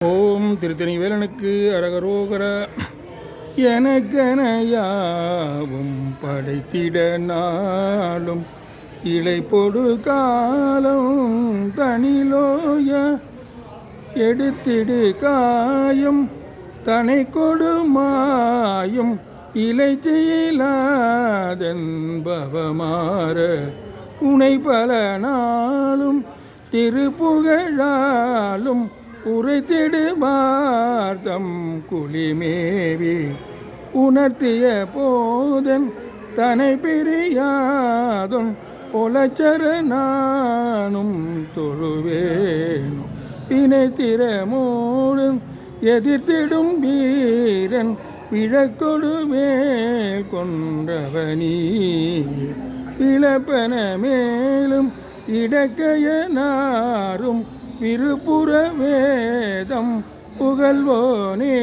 ஓம் திருத்தணி வேலனுக்கு அரகரோகர. எனக்கென யாவும் படைத்திட நாளும் இலை பொடு காலம் தனிலோய எடுத்திடு காயம் தனை கொடுமாயும் இலை தீலாதென்பவமாற உனை பல நாளும் திருப்புகழாலும் உரைத்திடு பார்த்தம் குளிமேவி உணர்த்திய போதன் தனை பிரியாதொன் பொலச்சர நானும் தொழுவேனும் பிணைத்திறமோடும் எதிர்த்திடும் வீரன் விழக்கொடு மேல் கொன்றவனீ விளப்பன மேலும் இடக்கைய நாரும் விருப்புற வேதம் புகழ்வோனே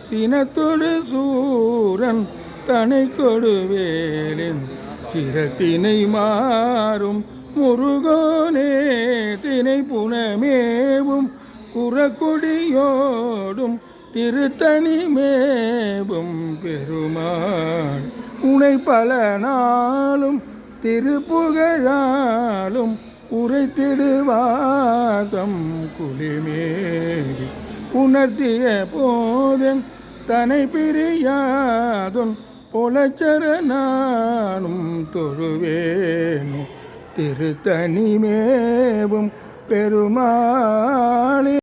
சினத்தொடு சூரன் தனை கொடுவேலின் சிரத்தினை மாறும் முருகோனே தினை புனமேவும் குறக்கொடியோடும் திருத்தணி மேவும் பெருமாள் உனை பல நாளும் திருப்புகழாலும் உரைத்திடுவாதம் குளிமேவி உணர்த்திய போதன் தனை பிரியாதொன் பொலச்சர நானும் தொழுவேனோ திருத்தணி மேவும் பெருமாளே.